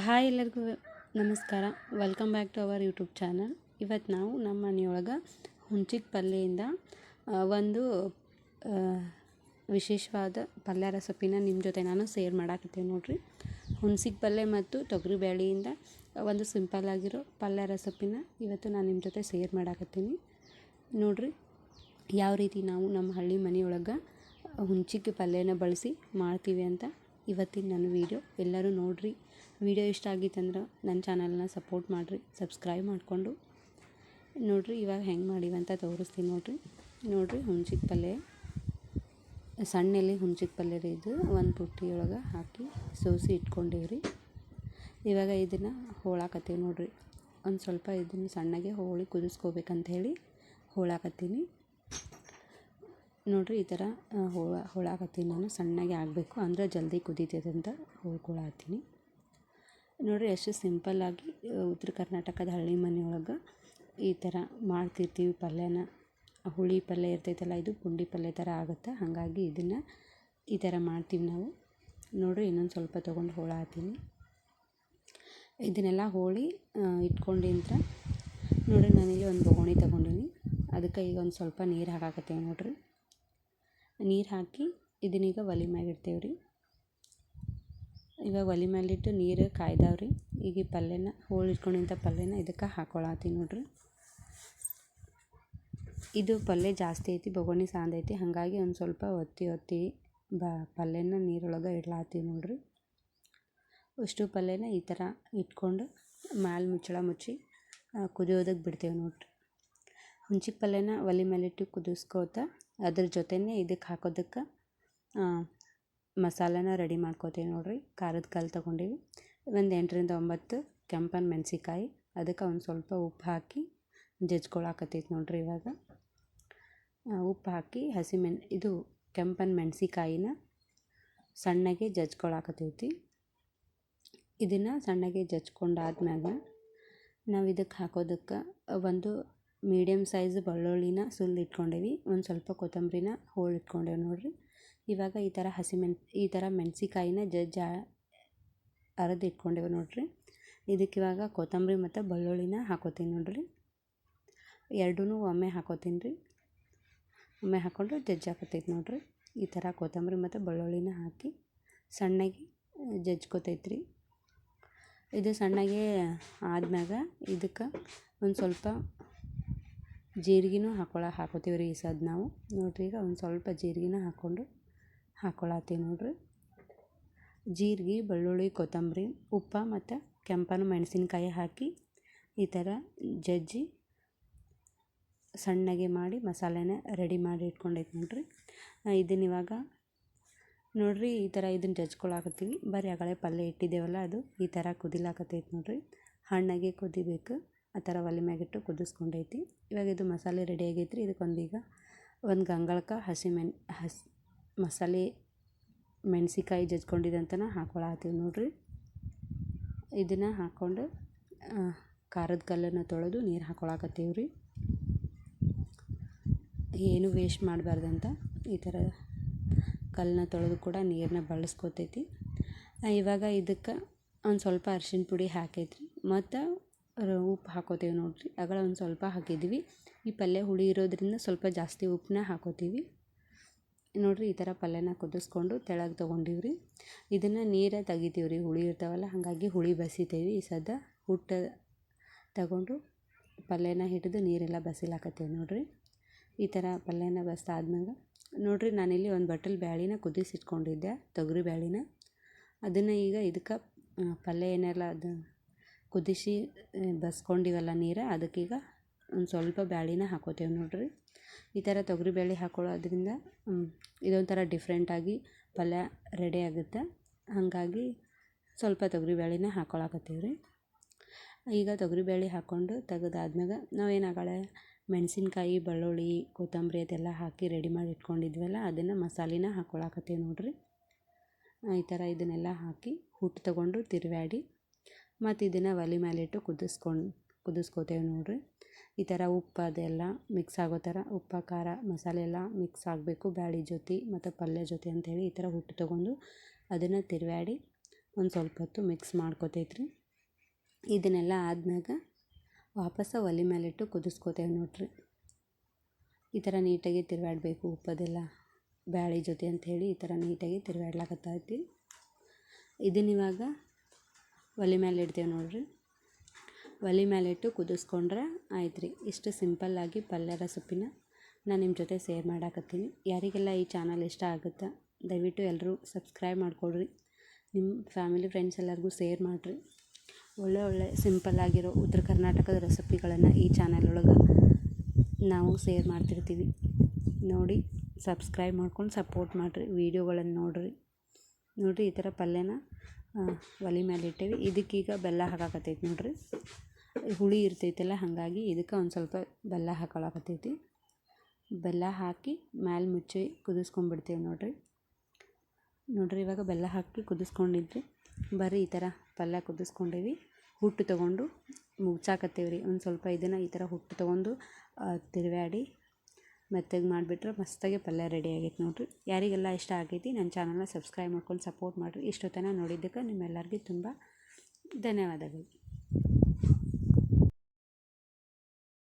Hi ಎಲ್ಲರಿಗೂ ನಮಸ್ಕಾರ. Welcome back to our YouTube channel. ಇವತ್ತು ನಾವು ನಮ್ಮ ಮನೆಯೊಳಗೆ ಹುಂಚಿಗೆ ಪಲ್ಯದಿಂದ ಒಂದು ವಿಶೇಷವಾದ ಪಲ್ಯ ರೆಸಿಪಿನ ನಿಮ್ಮ ಜೊತೆ ನಾನು ಶೇರ್ ಮಾಡಾಕತ್ತೀನಿ ನೋಡಿರಿ. ಹುಣ್ಸಿಗೆ ಪಲ್ಯ ಮತ್ತು ತೊಗರಿ ಬೇಳೆಯಿಂದ ಒಂದು ಸಿಂಪಲ್ ಆಗಿರೋ ಪಲ್ಯ ರೆಸಿಪಿನ ಇವತ್ತು ನಾನು ನಿಮ್ಮ ಜೊತೆ ಶೇರ್ ಮಾಡಾಕತ್ತೀನಿ ನೋಡಿರಿ. ಯಾವ ರೀತಿ ನಾವು ನಮ್ಮ ಹಳ್ಳಿ ಮನೆಯೊಳಗೆ ಹುಂಚಿಗೆ ಪಲ್ಯನ ಬಳಸಿ ಮಾಡ್ತೀವಿ ಅಂತ ಇವತ್ತಿನ ನನ್ನ ವೀಡಿಯೋ. ಎಲ್ಲರೂ ನೋಡಿರಿ. ವಿಡಿಯೋ ಇಷ್ಟ ಆಗಿತ್ತಂದ್ರೆ ನನ್ನ ಚಾನಲ್ನ ಸಪೋರ್ಟ್ ಮಾಡಿರಿ, ಸಬ್ಸ್ಕ್ರೈಬ್ ಮಾಡಿಕೊಂಡು ನೋಡಿರಿ. ಇವಾಗ ಹೆಂಗೆ ಮಾಡೀವಿ ಅಂತ ತೋರಿಸ್ತೀನಿ ನೋಡಿರಿ. ಹುಂಚಿಗೆ ಪಲ್ಯ, ಸಣ್ಣ ಎಲೆ ಹುಂಚಿಗೆ ಪಲ್ಯ ರೀ ಇದು. ಒಂದು ಪುಟ್ಟಿಯೊಳಗೆ ಹಾಕಿ ಸೋಸಿ ಇಟ್ಕೊಂಡೀವ್ರಿ. ಇವಾಗ ಇದನ್ನು ಹೋಳಾಕತ್ತೀವಿ ನೋಡಿರಿ. ಒಂದು ಸ್ವಲ್ಪ ಇದನ್ನು ಸಣ್ಣಗೆ ಹೋಳಿ ಕುದಿಸ್ಕೋಬೇಕಂತ ಹೇಳಿ ಹೋಳಾಕತ್ತೀನಿ ನೋಡಿರಿ. ಈ ಥರ ಹೋಳಾಕತ್ತೀನಿ ನಾನು. ಸಣ್ಣಗೆ ಆಗಬೇಕು ಅಂದರೆ ಜಲ್ದಿ ಕುದೀತೈತೆ ಅಂತ ಹೋಳ್ಕೊಳತ್ತೀನಿ ನೋಡಿರಿ. ಎಷ್ಟು ಸಿಂಪಲ್ಲಾಗಿ ಉತ್ತರ ಕರ್ನಾಟಕದ ಹಳ್ಳಿ ಮನೆಯೊಳಗೆ ಈ ಥರ ಮಾಡ್ತಿರ್ತೀವಿ ಪಲ್ಯನ. ಹುಳಿ ಪಲ್ಯ ಇರ್ತೈತಲ್ಲ, ಇದು ಪುಂಡಿ ಪಲ್ಯ ಥರ ಆಗುತ್ತೆ. ಹಾಗಾಗಿ ಇದನ್ನು ಈ ಥರ ಮಾಡ್ತೀವಿ ನಾವು ನೋಡಿರಿ. ಇನ್ನೊಂದು ಸ್ವಲ್ಪ ತೊಗೊಂಡು ಹೋಳಾತೀನಿ. ಇದನ್ನೆಲ್ಲ ಹೋಳಿ ಇಟ್ಕೊಂಡಿಂತ ನೋಡಿರಿ. ನಾನಿಲ್ಲಿ ಒಂದು ಬೊಗಣಿ ತೊಗೊಂಡಿನಿ. ಅದಕ್ಕೆ ಈಗ ಒಂದು ಸ್ವಲ್ಪ ನೀರು ಹಾಕಾಕತ್ತೇವೆ ನೋಡಿರಿ. ನೀರು ಹಾಕಿ ಇದನ್ನೀಗ ಒಲೆ ಮ್ಯಾಗ ಇಡ್ತೇವೆ ರೀ. ಇವಾಗ ಒಲೆ ಮೇಲಿಟ್ಟು ನೀರು ಕಾಯ್ದಾವ್ರಿ. ಈಗ ಈ ಪಲ್ಯನ ಹೋಳಿ ಇಟ್ಕೊಂಡಿಂಥ ಪಲ್ಯನ ಇದಕ್ಕೆ ಹಾಕೊಳತ್ತೀನಿ ನೋಡಿರಿ. ಇದು ಪಲ್ಯ ಜಾಸ್ತಿ ಐತಿ, ಬೊಗಣಿ ಸಾಂದೈತಿ. ಹಾಗಾಗಿ ಒಂದು ಸ್ವಲ್ಪ ಒತ್ತಿ ಪಲ್ಯನ ನೀರೊಳಗೆ ಇಡ್ಲಾತ್ತೀವಿ ನೋಡಿರಿ. ಅಷ್ಟು ಪಲ್ಯನ ಈ ಥರ ಇಟ್ಕೊಂಡು ಮ್ಯಾಲೆ ಮುಚ್ಚಳ ಮುಚ್ಚಿ ಕುದಿಯೋದಕ್ಕೆ ಬಿಡ್ತೇವೆ ನೋಡಿರಿ. ಹುಂಚಿಗೆ ಪಲ್ಯನ ಒಲೆ ಮೇಲಿಟ್ಟು ಕುದಿಸ್ಕೋತ ಅದ್ರ ಜೊತೆನೇ ಇದಕ್ಕೆ ಹಾಕೋದಕ್ಕೆ ಮಸಾಲೆನ ರೆಡಿ ಮಾಡ್ಕೋತೀವಿ ನೋಡಿರಿ. ಖಾರದ ಕಲ್ಲು ತೊಗೊಂಡೀವಿ. ಒಂದು 8ರಿಂದ 9 ಕೆಂಪನ ಮೆಣಸಿಕಾಯಿ. ಅದಕ್ಕೆ ಒಂದು ಸ್ವಲ್ಪ ಉಪ್ಪು ಹಾಕಿ ಜಜ್ಕೊಳಕತ್ತೈತಿ ನೋಡಿರಿ. ಇವಾಗ ಉಪ್ಪು ಹಾಕಿ ಇದು ಕೆಂಪನ ಮೆಣಸಿಕಾಯಿನ ಸಣ್ಣಗೆ ಜಜ್ಕೊಳಕತ್ತೈತಿ. ಇದನ್ನು ಸಣ್ಣಗೆ ಜಜ್ಕೊಂಡಾದ್ಮ್ಯಾಗ ನಾವು ಇದಕ್ಕೆ ಹಾಕೋದಕ್ಕೆ ಒಂದು ಮೀಡಿಯಮ್ ಸೈಜ್ ಬೆಳ್ಳುಳ್ಳಿನ ಸುಲ್ಲು ಇಟ್ಕೊಂಡೇವಿ. ಒಂದು ಸ್ವಲ್ಪ ಕೊತ್ತಂಬರಿನ ಹೋಳು ಇಟ್ಕೊಂಡೇವಿ ನೋಡಿರಿ. ಇವಾಗ ಈ ಥರ ಮೆಣಸಿಕಾಯಿನ ಅರೆದು ಇಟ್ಕೊಂಡೇವೆ ನೋಡಿರಿ. ಇದಕ್ಕೆ ಇವಾಗ ಕೊತ್ತಂಬರಿ ಮತ್ತು ಬೆಳ್ಳುಳ್ಳಿನ ಹಾಕೋತೀನಿ ನೋಡಿರಿ. ಎರಡೂ ಒಮ್ಮೆ ಹಾಕೋತೀನಿ ರೀ. ಒಮ್ಮೆ ಹಾಕ್ಕೊಂಡು ಜಜ್ಜಾಕತ್ತೈತಿ ನೋಡಿರಿ. ಈ ಥರ ಕೊತ್ತಂಬರಿ ಮತ್ತು ಬೆಳ್ಳುಳ್ಳಿನ ಹಾಕಿ ಸಣ್ಣಗೆ ಜಜ್ಕೋತೈತ್ರಿ. ಇದು ಸಣ್ಣಗೆ ಆದ್ಮ್ಯಾಗ ಇದಕ್ಕೆ ಒಂದು ಸ್ವಲ್ಪ ಜೀರಿಗೆನೂ ಹಾಕೋತೀವಿ ರೀ. ಈ ಸದ್ ನಾವು ನೋಡಿರಿ. ಈಗ ಒಂದು ಸ್ವಲ್ಪ ಜೀರಿಗೆನ ಹಾಕ್ಕೊಳತ್ತೀವಿ ನೋಡಿರಿ. ಜೀರಿಗೆ, ಬೆಳ್ಳುಳ್ಳಿ, ಕೊತ್ತಂಬರಿ, ಉಪ್ಪು ಮತ್ತು ಕೆಂಪನ ಮೆಣಸಿನ್ಕಾಯಿ ಹಾಕಿ ಈ ಥರ ಜಜ್ಜಿ ಸಣ್ಣಗೆ ಮಾಡಿ ಮಸಾಲೆನ ರೆಡಿ ಮಾಡಿ ಇಟ್ಕೊಂಡೈತಿ ನೋಡಿರಿ. ಇದನ್ನ ಇವಾಗ ನೋಡಿರಿ ಈ ಥರ ಇದನ್ನು ಜಜ್ಕೊಳಕತ್ತೀವಿ. ಬರೀ ಆಗಲೇ ಪಲ್ಯ ಇಟ್ಟಿದ್ದೇವಲ್ಲ, ಅದು ಈ ಥರ ಕುದಿಲಾಕತ್ತೈತಿ ನೋಡಿರಿ. ಹಣ್ಣಾಗೆ ಕುದಿಬೇಕು. ಆ ಥರ ಒಲೆ ಮ್ಯಾಗಿಟ್ಟು ಕುದಿಸ್ಕೊಂಡೈತಿ. ಇವಾಗ ಇದು ಮಸಾಲೆ ರೆಡಿ ಆಗೈತಿ ರೀ. ಇದಕ್ಕೊಂದೀಗ ಒಂದು ಗಂಗಳಕ್ಕೆ ಮಸಾಲೆ ಮೆಣಸಿಕಾಯಿ ಜಜ್ಕೊಂಡಿದ್ದಂತನ ಹಾಕ್ಕೊಳತ್ತೀವಿ ನೋಡಿರಿ. ಇದನ್ನು ಹಾಕ್ಕೊಂಡು ಖಾರದ ಕಲ್ಲನ್ನು ತೊಳೆದು ನೀರು ಹಾಕ್ಕೊಳಕತ್ತೀವಿ ರೀ. ಏನು ವೇಸ್ಟ್ ಮಾಡಬಾರ್ದಂತ ಈ ಥರ ಕಲ್ಲನ್ನ ತೊಳೆದು ಕೂಡ ನೀರನ್ನ ಬಳಸ್ಕೊತೈತಿ. ಇವಾಗ ಇದಕ್ಕೆ ಒಂದು ಸ್ವಲ್ಪ ಅರಿಶಿಣ ಪುಡಿ ಹಾಕೈತ್ರಿ ಮತ್ತು ಉಪ್ಪು ಹಾಕೋತೀವಿ ನೋಡಿರಿ. ಆಗಳ ಒಂದು ಸ್ವಲ್ಪ ಹಾಕಿದ್ವಿ. ಈ ಪಲ್ಯ ಹುಳಿ ಇರೋದ್ರಿಂದ ಸ್ವಲ್ಪ ಜಾಸ್ತಿ ಉಪ್ಪನ್ನ ಹಾಕೋತೀವಿ ನೋಡಿರಿ. ಈ ಥರ ಪಲ್ಯನ ಕುದಿಸ್ಕೊಂಡು ತೆಳಗೆ ತೊಗೊಂಡಿವ್ರಿ. ಇದನ್ನು ನೀರೇ ತೆಗಿತೀವಿ ರೀ. ಹುಳಿ ಇರ್ತಾವಲ್ಲ, ಹಾಗಾಗಿ ಹುಳಿ ಬಸಿತೇವಿ. ಈ ಸದ್ದ ತಗೊಂಡು ಪಲ್ಯನ ಹಿಡಿದು ನೀರೆಲ್ಲ ಬಸಿಲಾಕತ್ತೇವೆ ನೋಡಿರಿ. ಈ ಥರ ಪಲ್ಯನ ಬಸ್ದಾದ್ಮೇಲೆ ನೋಡಿರಿ, ನಾನಿಲ್ಲಿ ಒಂದು ಬಟ್ಟಲು ಬ್ಯಾಳಿನ ಕುದಿಸಿಟ್ಕೊಂಡಿದ್ದೆ, ತೊಗರಿ ಬ್ಯಾಳಿನ. ಅದನ್ನು ಈಗ ಇದಕ್ಕೆ ಪಲ್ಯ ಏನೆಲ್ಲ ಅದು ಕುದಿಸಿ ಬಸ್ಕೊಂಡಿವಲ್ಲ ನೀರು, ಅದಕ್ಕೀಗ ಒಂದು ಸ್ವಲ್ಪ ಬ್ಯಾಳಿನ ಹಾಕೋತೇವೆ ನೋಡಿರಿ. ಈ ಥರ ತೊಗರಿ ಬೇಳೆ ಹಾಕೊಳ್ಳೋದ್ರಿಂದ ಇದೊಂಥರ ಡಿಫ್ರೆಂಟಾಗಿ ಪಲ್ಯ ರೆಡಿ ಆಗುತ್ತೆ. ಹಾಗಾಗಿ ಸ್ವಲ್ಪ ತೊಗರಿ ಬೇಳೆನ ಹಾಕ್ಕೊಳಕತ್ತೀವಿ ರೀ. ಈಗ ತೊಗರಿ ಬೇಳೆ ಹಾಕ್ಕೊಂಡು ತೆಗೆದಾದ್ಮ್ಯಾಗ ನಾವೇನಾಗಳೆ ಮೆಣಸಿನ್ಕಾಯಿ, ಬೆಳ್ಳುಳ್ಳಿ, ಕೊತ್ತಂಬರಿ ಅದೆಲ್ಲ ಹಾಕಿ ರೆಡಿ ಮಾಡಿ ಇಟ್ಕೊಂಡಿದ್ವಲ್ಲ, ಅದನ್ನು ಮಸಾಲೆನ ಹಾಕ್ಕೊಳಕತ್ತೀವಿ ನೋಡಿರಿ. ಈ ಥರ ಇದನ್ನೆಲ್ಲ ಹಾಕಿ ಹುಟ್ಟು ತೊಗೊಂಡು ತಿರುವಾಡಿ ಮತ್ತು ಇದನ್ನು ಒಲೆ ಮೇಲಿಟ್ಟು ಕುದಿಸ್ಕೋತೇವೆ ನೋಡಿರಿ. ಈ ಥರ ಉಪ್ಪು ಅದೆಲ್ಲ ಮಿಕ್ಸ್ ಆಗೋ ಥರ, ಉಪ್ಪು ಖಾರ ಮಸಾಲೆ ಎಲ್ಲ ಮಿಕ್ಸ್ ಆಗಬೇಕು ಬ್ಯಾಳಿ ಜೊತೆ ಮತ್ತು ಪಲ್ಯ ಜೊತೆ ಅಂಥೇಳಿ ಈ ಥರ ಹುಟ್ಟು ತೊಗೊಂಡು ಅದನ್ನು ತಿರುವಾಡಿ ಒಂದು ಸ್ವಲ್ಪ ಹೊತ್ತು ಮಿಕ್ಸ್ ಮಾಡ್ಕೊತೈತ್ರಿ. ಇದನ್ನೆಲ್ಲ ಆದ್ಮ್ಯಾಗ ವಾಪಸ್ಸು ಒಲೆ ಮೇಲಿಟ್ಟು ಕುದಿಸ್ಕೋತೇವೆ ನೋಡ್ರಿ. ಈ ಥರ ನೀಟಾಗಿ ತಿರುವಾಡಬೇಕು, ಉಪ್ಪದೆಲ್ಲ ಬ್ಯಾಳೆ ಜೊತೆ ಅಂಥೇಳಿ ಈ ಥರ ನೀಟಾಗಿ ತಿರುವಾಡ್ಲಾಕತ್ತೈತಿ. ಇದನ್ನಿವಾಗ ಒಲೆ ಮೇಲೆ ಇಡ್ತೇವೆ ನೋಡ್ರಿ. ಒಲೆ ಮೇಲಿಟ್ಟು ಕುದಿಸ್ಕೊಂಡ್ರೆ ಆಯ್ತು ರೀ. ಇಷ್ಟು ಸಿಂಪಲ್ಲಾಗಿ ಪಲ್ಯ ರೆಸಿಪಿನ ನಾನು ನಿಮ್ಮ ಜೊತೆ ಶೇರ್ ಮಾಡಾಕತ್ತೀನಿ. ಯಾರಿಗೆಲ್ಲ ಈ ಚಾನಲ್ ಇಷ್ಟ ಆಗುತ್ತಾ ದಯವಿಟ್ಟು ಎಲ್ಲರೂ ಸಬ್ಸ್ಕ್ರೈಬ್ ಮಾಡಿಕೊಡ್ರಿ. ನಿಮ್ಮ ಫ್ಯಾಮಿಲಿ ಫ್ರೆಂಡ್ಸ್ ಎಲ್ಲರಿಗೂ ಶೇರ್ ಮಾಡಿರಿ. ಒಳ್ಳೆ ಸಿಂಪಲ್ಲಾಗಿರೋ ಉತ್ತರ ಕರ್ನಾಟಕದ ರೆಸಿಪಿಗಳನ್ನು ಈ ಚಾನಲ್ ಒಳಗೆ ನಾವು ಶೇರ್ ಮಾಡ್ತಿರ್ತೀವಿ. ನೋಡಿ ಸಬ್ಸ್ಕ್ರೈಬ್ ಮಾಡ್ಕೊಂಡು ಸಪೋರ್ಟ್ ಮಾಡಿರಿ, ವೀಡಿಯೋಗಳನ್ನು ನೋಡಿರಿ. ಈ ಥರ ಪಲ್ಯನ ಒಲೆ ಮೇಲೆ ಇಟ್ಟೇವಿ. ಇದಕ್ಕೀಗ ಬೆಲ್ಲ ಹಾಕಾಕತ್ತೈತಿ ನೋಡ್ರಿ. ಹುಳಿ ಇರ್ತೈತಲ್ಲ, ಹಾಗಾಗಿ ಇದಕ್ಕೆ ಒಂದು ಸ್ವಲ್ಪ ಬೆಲ್ಲ ಹಾಕೊಳಕತ್ತೈತಿ. ಬೆಲ್ಲ ಹಾಕಿ ಮ್ಯಾಲೆ ಮುಚ್ಚಿ ಕುದಿಸ್ಕೊಂಡ್ಬಿಡ್ತೇವೆ ನೋಡ್ರಿ. ಇವಾಗ ಬೆಲ್ಲ ಹಾಕಿ ಕುದಿಸ್ಕೊಂಡಿದ್ರಿ. ಬರೀ ಈ ಥರ ಪಲ್ಯ ಕುದಿಸ್ಕೊಂಡೇವಿ. ಹುಟ್ಟು ತೊಗೊಂಡು ಮುಚ್ಚಾಕತ್ತೇವೆ ರೀ. ಒಂದು ಸ್ವಲ್ಪ ಇದನ್ನು ಈ ಥರ ಹುಟ್ಟು ತೊಗೊಂಡು ತಿರುವಾಡಿ ಮೆತ್ತಗೆ ಮಾಡಿಬಿಟ್ರೆ ಮಸ್ತಾಗಿ ಪಲ್ಯ ರೆಡಿ ಆಗೈತೆ ನೋಡ್ರಿ. ಯಾರಿಗೆಲ್ಲ ಇಷ್ಟ ಆಗೈತಿ ನನ್ನ ಚಾನಲ್ನ ಸಬ್ಸ್ಕ್ರೈಬ್ ಮಾಡ್ಕೊಂಡು ಸಪೋರ್ಟ್ ಮಾಡಿರಿ. ಇಷ್ಟೊತ್ತನ ನೋಡಿದ್ದಕ್ಕೆ ನಿಮ್ಮೆಲ್ಲರಿಗೂ ತುಂಬ ಧನ್ಯವಾದಗಳು.